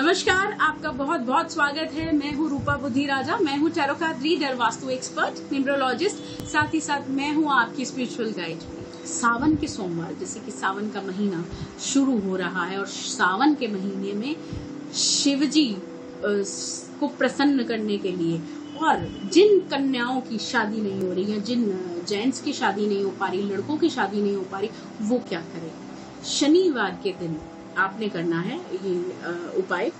नमस्कार, आपका बहुत बहुत स्वागत है। मैं हूँ रूपा बुद्धि राजा। मैं हूँ tarot card reader, vastu expert, numerologist, साथ ही साथ मैं हूँ आपकी स्पिरिचुअल गाइड। सावन के सोमवार, जैसे कि सावन का महीना शुरू हो रहा है और सावन के महीने में शिवजी को प्रसन्न करने के लिए और जिन कन्याओं की शादी नहीं हो रही है, जिन जेंट्स की शादी नहीं हो पा रही, लड़कों की शादी नहीं हो पा रही, वो क्या करें। शनिवार के दिन आपने करना है ये उपाय।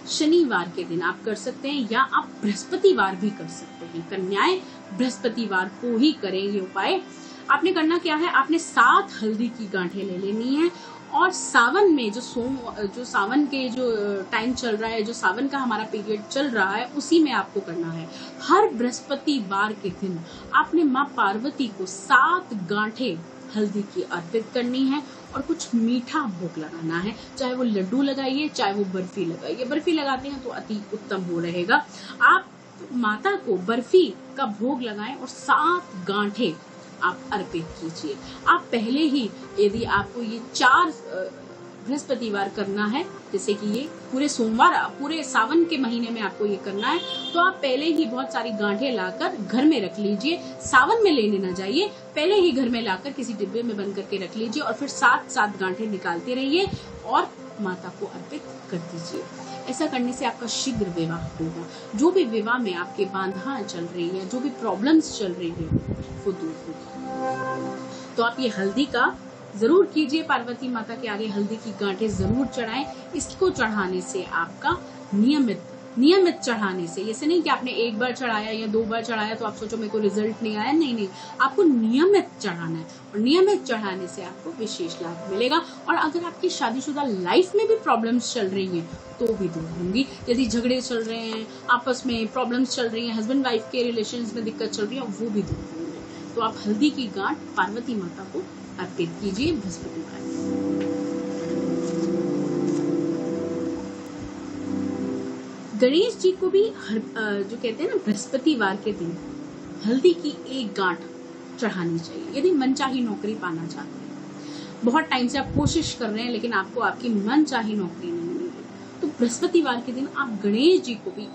शनिवार के दिन आप कर सकते हैं या आप बृहस्पतिवार भी कर सकते हैं। कन्याएं बृहस्पतिवार को ही करें ये उपाय। आपने करना क्या है, आपने 7 हल्दी की गांठें ले लेनी है और सावन में जो सावन के जो टाइम चल रहा है, जो सावन का हमारा पीरियड चल रहा है, उसी में आपको करना है। हर बृहस्पतिवार के दिन आपने माँ पार्वती को 7 गांठें हल्दी की अर्पित करनी है और कुछ मीठा भोग लगाना है। चाहे वो लड्डू लगाइए, चाहे वो बर्फी लगाइए। बर्फी लगाते हैं तो अति उत्तम हो रहेगा। आप माता को बर्फी का भोग लगाएं और 7 गांठें आप अर्पित कीजिए। आप पहले ही, यदि आपको ये 4 बृहस्पतिवार करना है, जैसे कि ये पूरे सोमवार, पूरे सावन के महीने में आपको ये करना है, तो आप पहले ही बहुत सारी गांठें लाकर घर में रख लीजिए। सावन में लेने ना जाइए, पहले ही घर में लाकर किसी डिब्बे में बंद करके रख लीजिए और फिर 7 गांठें निकालते रहिए और माता को अर्पित कर दीजिए। ऐसा करने से आपका शीघ्र विवाह होगा। जो भी विवाह में आपके बाधा चल रही है, जो भी प्रॉब्लम्स चल रही है, वो दूर होगी। तो आप ये हल्दी का जरूर कीजिए। पार्वती माता के आगे हल्दी की गांठें जरूर चढ़ाएं। इसको चढ़ाने से आपका नियमित चढ़ाने से, ऐसे नहीं कि आपने एक बार चढ़ाया या 2 बार चढ़ाया तो आप सोचो मेरे को रिजल्ट नहीं आया। नहीं, आपको नियमित चढ़ाना है और नियमित चढ़ाने से आपको विशेष लाभ मिलेगा। और अगर आपकी शादीशुदा लाइफ में भी प्रॉब्लम्स चल रही हैं तो भी दूर होंगी। यदि झगड़े चल रहे हैं, आपस में प्रॉब्लम्स चल रही हैं, हस्बैंड वाइफ के रिलेशंस में दिक्कत चल रही है, वो भी दूर होंगे। तो आप हल्दी की गांठ पार्वती माता को अर्पित कीजिए बृहस्पतिवार। गणेश जी को भी जो कहते हैं ना, बृहस्पतिवार के दिन हल्दी की 1 गांठ चढ़ानी चाहिए। यदि मनचाही नौकरी पाना चाहते हैं, बहुत टाइम से आप कोशिश कर रहे हैं लेकिन आपको आपकी मनचाही नौकरी नहीं मिल रही, तो बृहस्पतिवार के दिन आप गणेश जी को भी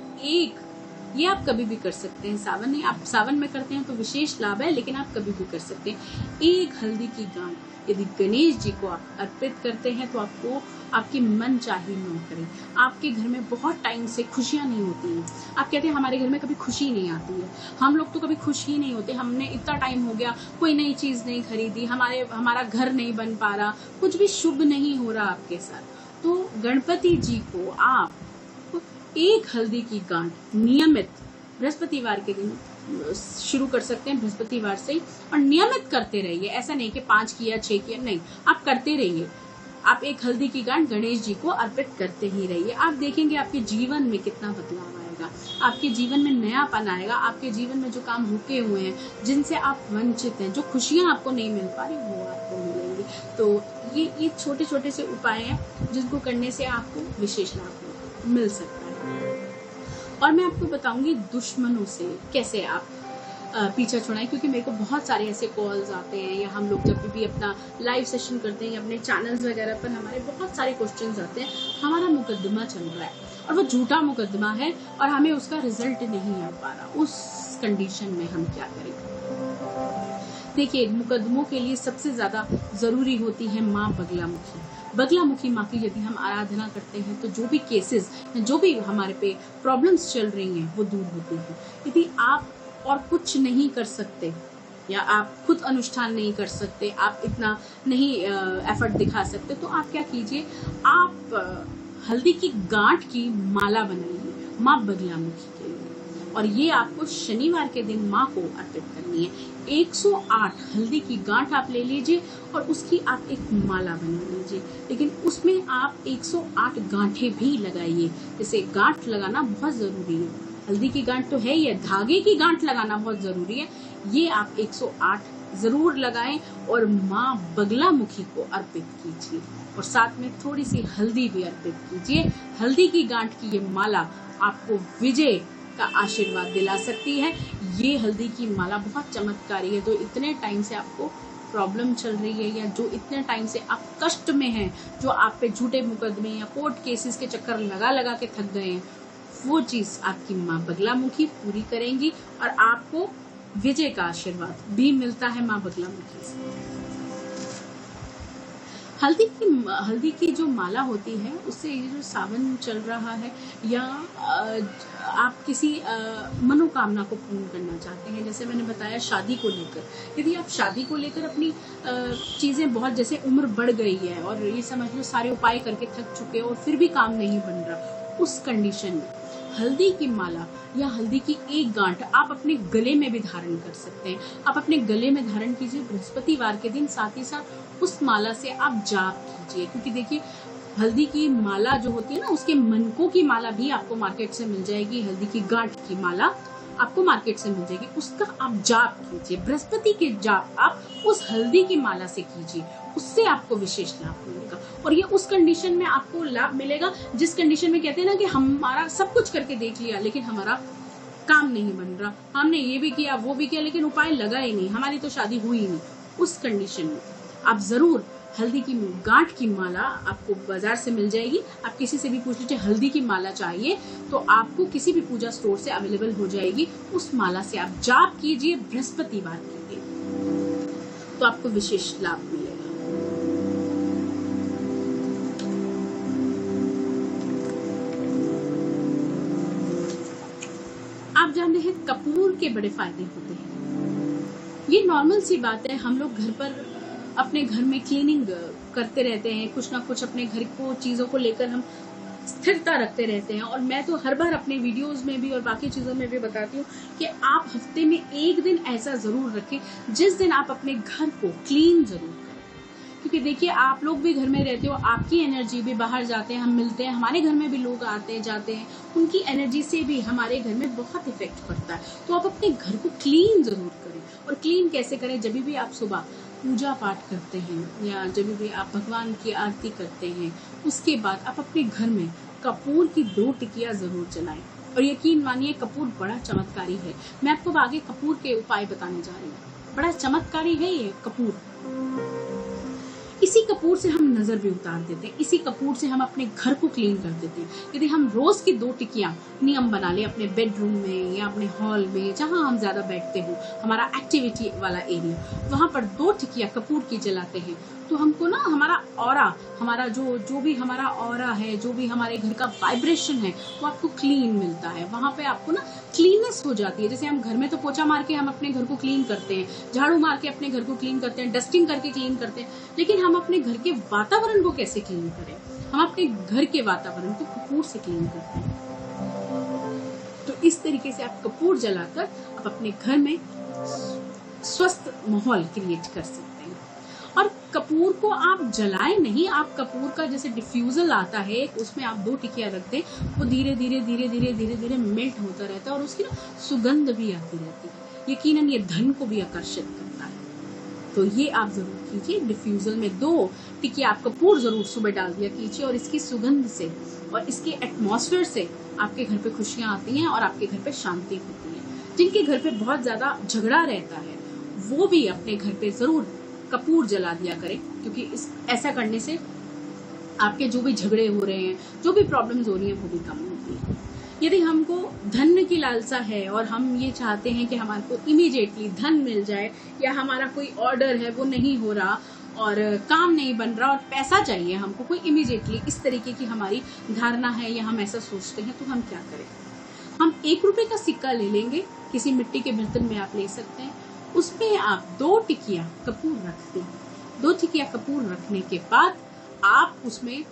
ये आप कभी भी कर सकते हैं। सावन में करते हैं तो विशेष लाभ है, लेकिन आप कभी भी कर सकते हैं। 1 हल्दी की गांठ यदि गणेश जी को आप अर्पित करते हैं तो आपको आपकी मनचाही नौकरी, आपके घर में बहुत टाइम से खुशियां नहीं होती हैं। आप कहते हैं हमारे घर में कभी खुशी नहीं आती है। हम लोग तो कभी खुश ही नहीं होते। हमने इतना टाइम हो गया, कोई नई चीज नहीं खरीदी, हमारा घर नहीं बन पा रहा, कुछ भी शुभ नहीं हो रहा आपके साथ। तो गणपति जी को आप 1 हल्दी की गांठ नियमित बृहस्पतिवार के दिन शुरू कर सकते हैं, बृहस्पतिवार से ही, और नियमित करते रहिए। ऐसा नहीं कि 5 किया 6 किया, नहीं, आप करते रहिए। आप 1 हल्दी की गांठ गणेश जी को अर्पित करते ही रहिए। आप देखेंगे आपके जीवन में कितना बदलाव आएगा, आपके जीवन में नयापन आएगा। आपके जीवन में जो काम रुके हुए हैं, जिनसे आप वंचित हैं, जो खुशियां आपको नहीं मिल पा रही, वो आपको मिलेंगी। तो ये छोटे छोटे से उपाय हैं जिनको करने से आपको विशेष लाभ मिल सकता है। और मैं आपको बताऊंगी दुश्मनों से कैसे आप पीछा छुड़ाएं, क्योंकि मेरे को बहुत सारे ऐसे कॉल्स आते हैं, या हम लोग जब भी अपना लाइव सेशन करते हैं या अपने चैनल्स वगैरह पर हमारे बहुत सारे क्वेश्चंस आते हैं। हमारा मुकदमा चल रहा है और वो झूठा मुकदमा है और हमें उसका रिजल्ट नहीं आ पा रहा। उस कंडीशन में हम क्या करें? देखिए, मुकदमों के लिए सबसे ज्यादा जरूरी होती है माँ बगलामुखी माँ की यदि हम आराधना करते हैं तो जो भी केसेस, जो भी हमारे पे प्रॉब्लम्स चल रही हैं, वो दूर होती हैं। यदि आप और कुछ नहीं कर सकते या आप खुद अनुष्ठान नहीं कर सकते, आप इतना नहीं एफर्ट दिखा सकते, तो आप क्या कीजिए, आप हल्दी की गांठ की माला बनाइए माँ बगलामुखी के लिए, और ये आपको शनिवार के दिन माँ को अर्पित करनी है। 108 हल्दी की गांठ आप ले लीजिए और उसकी आप एक माला बना लीजिए, लेकिन उसमें आप 108 गांठें भी लगाइए। जैसे गांठ लगाना बहुत जरूरी है, हल्दी की गांठ तो है ही है, धागे की गांठ लगाना बहुत जरूरी है। ये आप 108 जरूर लगाएं और माँ बगलामुखी को अर्पित कीजिए और साथ में थोड़ी सी हल्दी भी अर्पित कीजिए। हल्दी की गांठ की ये माला आपको विजय का आशीर्वाद दिला सकती है। ये हल्दी की माला बहुत चमत्कारी है, तो इतने टाइम से आपको प्रॉब्लम चल रही है या जो इतने टाइम से आप कष्ट में हैं, जो आप पे झूठे मुकदमे या कोर्ट केसेस के चक्कर लगा लगा के थक गए हैं, वो चीज आपकी माँ बगलामुखी पूरी करेंगी और आपको विजय का आशीर्वाद भी मिलता है माँ बगलामुखी से। हल्दी की जो माला होती है, उससे ये जो सावन चल रहा है या आप किसी मनोकामना को पूर्ण करना चाहते हैं, जैसे मैंने बताया शादी को लेकर, यदि आप शादी को लेकर अपनी चीजें बहुत, जैसे उम्र बढ़ गई है और ये समझ लो सारे उपाय करके थक चुके और फिर भी काम नहीं बन रहा, उस कंडीशन में हल्दी की माला या हल्दी की एक गांठ आप अपने गले में भी धारण कर सकते हैं। आप अपने गले में धारण कीजिए बृहस्पतिवार के दिन, साथ ही साथ उस माला से आप जाप कीजिए, क्योंकि देखिए हल्दी की माला जो होती है ना, उसके मनकों की माला भी आपको मार्केट से मिल जाएगी, हल्दी की गांठ की माला आपको मार्केट से मिल जाएगी, उसका आप जाप कीजिए, बृहस्पति के जाप आप उस हल्दी की माला से कीजिए, उससे आपको विशेष लाभ मिलेगा। और ये उस कंडीशन में आपको लाभ मिलेगा जिस कंडीशन में कहते हैं ना कि हमारा सब कुछ करके देख लिया लेकिन हमारा काम नहीं बन रहा, हमने ये भी किया वो भी किया लेकिन उपाय लगा ही नहीं, हमारी तो शादी हुई ही नहीं, उस कंडीशन में आप जरूर हल्दी की गांठ की माला आपको बाजार से मिल जाएगी। आप किसी से भी पूछ लीजिए हल्दी की माला चाहिए तो आपको किसी भी पूजा स्टोर से अवेलेबल हो जाएगी। उस माला से आप जाप कीजिए बृहस्पतिवार के दिन, तो आपको विशेष लाभ मिलेगा। आप जान रहे हैं कपूर के बड़े फायदे होते हैं। ये नॉर्मल सी बात है, हम लोग घर पर अपने घर में क्लीनिंग करते रहते हैं, कुछ ना कुछ अपने घर को चीजों को लेकर हम स्थिरता रखते रहते हैं। और मैं तो हर बार अपने वीडियोस में भी और बाकी चीजों में भी बताती हूँ कि आप हफ्ते में एक दिन ऐसा जरूर रखें जिस दिन आप अपने घर को क्लीन जरूर करें, क्योंकि देखिए आप लोग भी घर में रहते हो, आपकी एनर्जी भी बाहर जाते हैं, हम मिलते हैं, हमारे घर में भी लोग आते हैं जाते हैं, उनकी एनर्जी से भी हमारे घर में बहुत इफेक्ट पड़ता है। तो आप अपने घर को क्लीन जरूर करें। और क्लीन कैसे करें? जब भी आप सुबह पूजा पाठ करते हैं या जब भी आप भगवान की आरती करते हैं, उसके बाद आप अपने घर में कपूर की 2 टिकिया जरूर जलाएं। और यकीन मानिए कपूर बड़ा चमत्कारी है। मैं आपको आगे कपूर के उपाय बताने जा रही हूँ। बड़ा चमत्कारी है ये कपूर। इसी कपूर से हम नजर भी उतार देते हैं, इसी कपूर से हम अपने घर को क्लीन कर देते हैं। यदि हम रोज की 2 टिकियां नियम बना ले अपने बेडरूम में या अपने हॉल में, जहां हम ज्यादा बैठते हो, हमारा एक्टिविटी वाला एरिया, वहां पर 2 टिकियां कपूर की जलाते हैं, तो हमको ना हमारा ऑरा, हमारा जो भी हमारा ऑरा है, जो भी हमारे घर का वाइब्रेशन है, वो आपको क्लीन मिलता है। वहां पे आपको ना क्लीननेस हो जाती है। जैसे हम घर में तो पोछा मार के हम अपने घर को क्लीन करते हैं, झाड़ू मार के अपने घर को क्लीन करते हैं, डस्टिंग करके क्लीन करते हैं, लेकिन हम अपने घर के वातावरण को कैसे क्लीन करें? हम अपने घर के वातावरण को कपूर से क्लीन करते हैं। तो इस तरीके से आप कपूर जलाकर आप अपने घर में स्वस्थ माहौल क्रिएट कर सकते हैं। और कपूर को आप जलाएं नहीं, आप कपूर का जैसे डिफ्यूजल आता है, उसमें आप 2 टिकिया रख दें, वो धीरे धीरे धीरे धीरे धीरे धीरे मेल्ट होता रहता है और उसकी ना सुगंध भी आती रहती है। यकीनन ये धन को भी आकर्षित करता है। तो ये आप जरूर कीजिए। डिफ्यूजल में 2 टिकिया आप कपूर जरूर सुबह डाल दिया कीजिए और इसकी सुगंध से और इसके एटमॉस्फेयर से आपके घर पे खुशियां आती हैं और आपके घर पे शांति होती है। जिनके घर पे बहुत ज्यादा झगड़ा रहता है वो भी अपने घर पे जरूर कपूर जला दिया करें, क्योंकि ऐसा करने से आपके जो भी झगड़े हो रहे हैं, जो भी प्रॉब्लम्स हो रही हैं, वो भी कम होती है। यदि हमको धन की लालसा है और हम ये चाहते हैं कि हमारे को इमीडिएटली धन मिल जाए, या हमारा कोई ऑर्डर है वो नहीं हो रहा और काम नहीं बन रहा और पैसा चाहिए हमको कोई इमीडिएटली, इस तरीके की हमारी धारणा है या हम ऐसा सोचते हैं, तो हम क्या करें? हम 1 रुपए का सिक्का ले लेंगे, किसी मिट्टी के बर्तन में आप ले सकते हैं, उसमें आप 2 टिकिया कपूर रख दें। 2 टिकिया कपूर रखने के बाद आप उसमें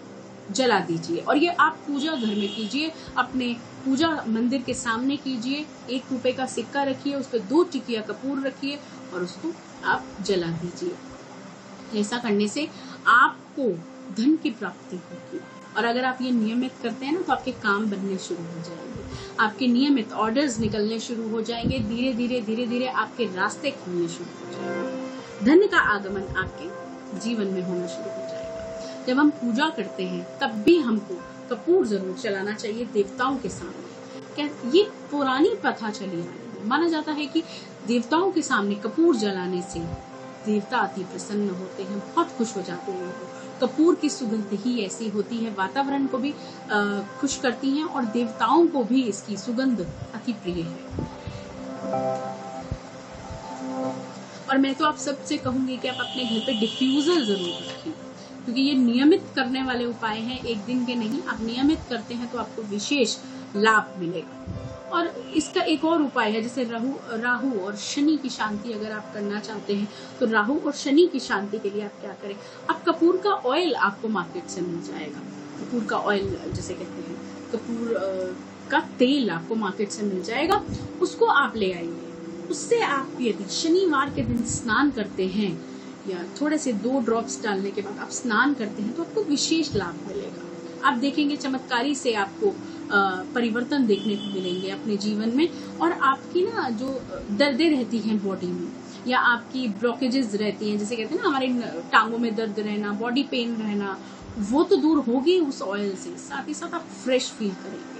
जला दीजिए और ये आप पूजा घर में कीजिए, अपने पूजा मंदिर के सामने कीजिए। 1 रुपए का सिक्का रखिए, उस पर 2 टिकिया कपूर रखिए और उसको आप जला दीजिए। ऐसा करने से आपको धन की प्राप्ति होगी। और अगर आप ये नियमित करते हैं ना, तो आपके काम बनने शुरू हो जाएंगे, आपके नियमित ऑर्डर्स निकलने शुरू हो जाएंगे, धीरे धीरे धीरे धीरे आपके रास्ते खुलने शुरू हो जाएंगे, धन का आगमन आपके जीवन में होना शुरू हो जाएगा। जब हम पूजा करते हैं तब भी हमको कपूर जरूर चलाना चाहिए देवताओं के सामने। क्या ये पुरानी प्रथा चली आ रही है, माना जाता है कि देवताओं के सामने कपूर जलाने से देवता अति प्रसन्न होते हैं, बहुत खुश हो जाते हैं वो। कपूर की सुगंध ही ऐसी होती है, वातावरण को भी खुश करती है और देवताओं को भी इसकी सुगंध अति प्रिय है। और मैं तो आप सबसे कहूंगी कि आप अपने घर पे डिफ्यूजर जरूर रखें, क्योंकि ये नियमित करने वाले उपाय हैं, एक दिन के नहीं। आप नियमित करते हैं तो आपको विशेष लाभ मिलेगा। और इसका एक और उपाय है, जैसे राहु और शनि की शांति अगर आप करना चाहते हैं तो राहु और शनि की शांति के लिए आप क्या करें, आप कपूर का ऑयल आपको मार्केट से मिल जाएगा। कपूर का ऑयल जैसे कहते हैं, कपूर का तेल आपको मार्केट से मिल जाएगा, उसको आप ले आइए। उससे आप यदि शनिवार के दिन स्नान करते हैं या थोड़े से 2 ड्रॉप्स डालने के बाद आप स्नान करते हैं तो आपको विशेष लाभ मिलेगा। आप देखेंगे चमत्कारी से आपको परिवर्तन देखने को मिलेंगे अपने जीवन में। और आपकी ना जो दर्दें रहती हैं बॉडी में या आपकी ब्लॉकेजेस रहती हैं, जैसे कहते हैं ना हमारे टांगों में दर्द रहना, बॉडी पेन रहना, वो तो दूर होगी उस ऑयल से। साथ ही साथ आप फ्रेश फील करेंगे।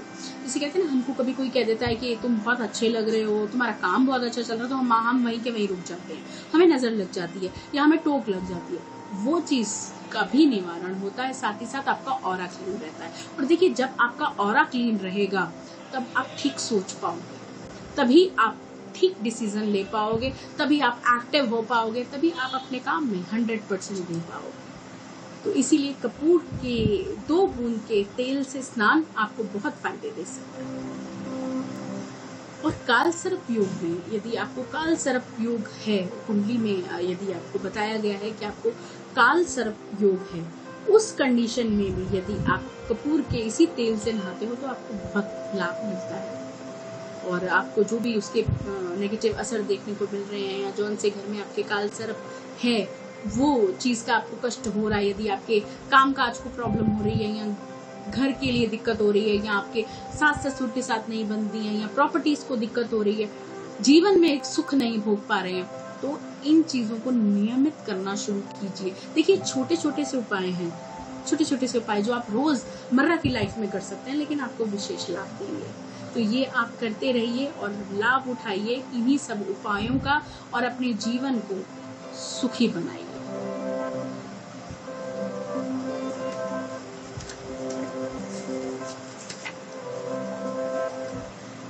जैसे कहते हैं ना, हमको कभी कोई कह देता है कि तुम बहुत अच्छे लग रहे हो, तुम्हारा काम बहुत अच्छा चल रहा है, तो हम वहीं के वहीं रुक जाते हैं, हमें नजर लग जाती है या हमें टोक लग जाती है। वो चीज का भी निवारण होता है, साथ ही साथ आपका ऑरा क्लीन रहता है। और देखिए, जब आपका ऑरा क्लीन रहेगा तब आप ठीक सोच पाओगे, तभी आप ठीक डिसीजन ले पाओगे, तभी आप एक्टिव हो पाओगे, तभी आप अपने काम में 100% दे पाओगे। तो इसीलिए कपूर के 2 बूंद के तेल से स्नान आपको बहुत फायदे दे सकता है। और काल सर्प योग में, यदि आपको काल सर्प योग है, कुंडली में यदि आपको बताया गया है कि आपको काल सर्प योग है, उस कंडीशन में भी यदि आप कपूर के इसी तेल से नहाते हो तो आपको बहुत लाभ मिलता है। और आपको जो भी उसके नेगेटिव असर देखने को मिल रहे हैं या जो उनसे घर में आपके काल सर्प है, वो चीज का आपको कष्ट हो रहा है, यदि आपके काम काज को प्रॉब्लम हो रही है या घर के लिए दिक्कत हो रही है या आपके सास ससुर के साथ नहीं बनती है या प्रॉपर्टीज को दिक्कत हो रही है, जीवन में एक सुख नहीं भोग पा रहे हैं, तो इन चीजों को नियमित करना शुरू कीजिए। देखिए, छोटे छोटे से उपाय हैं, छोटे छोटे से उपाय जो आप रोज मर्रा की लाइफ में कर सकते हैं, लेकिन आपको विशेष लाभ देंगे। तो ये आप करते रहिए और लाभ उठाइए इन्हीं सब उपायों का और अपने जीवन को सुखी बनाइए।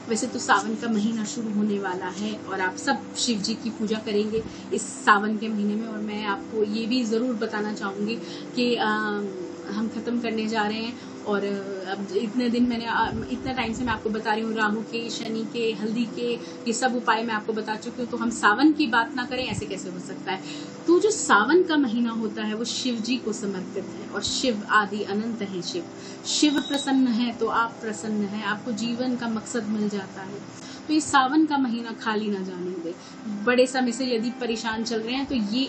वैसे तो सावन का महीना शुरू होने वाला है और आप सब शिव जी की पूजा करेंगे इस सावन के महीने में। और मैं आपको ये भी ज़रूर बताना चाहूँगी कि हम ख़त्म करने जा रहे हैं। और अब इतने दिन इतना टाइम से मैं आपको बता रही हूँ, राहु के, शनि के, हल्दी के, ये सब उपाय मैं आपको बता चुकी हूँ। तो हम सावन की बात ना करें, ऐसे कैसे हो सकता है। तो जो सावन का महीना होता है वो शिव जी को समर्पित है और शिव आदि अनंत है। शिव प्रसन्न है तो आप प्रसन्न हैं, आपको जीवन का मकसद मिल जाता है। तो ये सावन का महीना खाली ना जाने दे। बड़े समय से यदि परेशान चल रहे हैं तो ये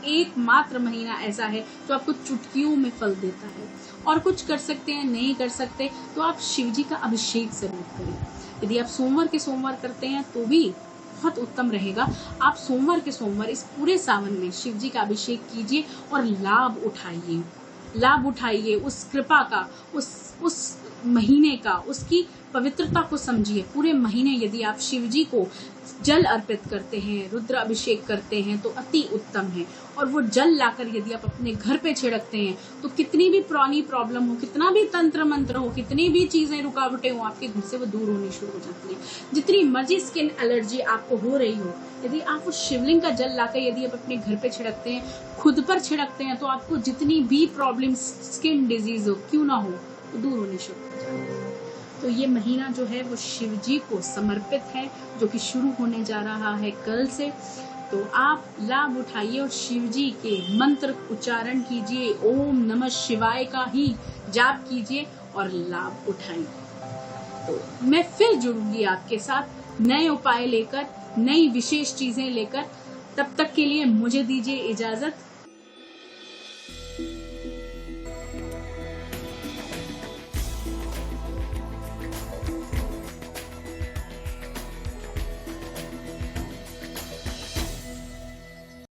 एक मात्र महीना ऐसा है जो आपको चुटकियों में फल देता है। और कुछ कर सकते हैं, नहीं कर सकते तो आप शिव जी का अभिषेक जरूर करें। यदि आप सोमवार के सोमवार करते हैं तो भी बहुत उत्तम रहेगा। आप सोमवार के सोमवार इस पूरे सावन में शिव जी का अभिषेक कीजिए और लाभ उठाइए उस कृपा का, उस महीने का, उसकी पवित्रता को समझिए। पूरे महीने यदि आप शिव जी को जल अर्पित करते हैं, रुद्र अभिषेक करते हैं तो अति उत्तम है। और वो जल लाकर यदि आप अपने घर पे छिड़कते हैं तो कितनी भी पुरानी प्रॉब्लम हो, कितना भी तंत्र मंत्र हो, कितनी भी चीजें रुकावटें हो, आपके घर से वो दूर होनी शुरू हो जाती है। जितनी मर्जी स्किन एलर्जी आपको हो रही हो, यदि आप वो शिवलिंग का जल लाकर यदि आप अपने घर पे छिड़कते हैं, खुद पर छिड़कते हैं, तो आपको जितनी भी प्रॉब्लम, स्किन डिजीज हो क्यों ना हो, वो दूर होनी शुरू हो जाती है। तो ये महीना जो है वो शिव जी को समर्पित है, जो कि शुरू होने जा रहा है कल से। तो आप लाभ उठाइए और शिव जी के मंत्र उच्चारण कीजिए, ओम नमः शिवाय का ही जाप कीजिए और लाभ उठाइए। तो मैं फिर जुड़ूंगी आपके साथ नए उपाय लेकर, नई विशेष चीजें लेकर। तब तक के लिए मुझे दीजिए इजाजत।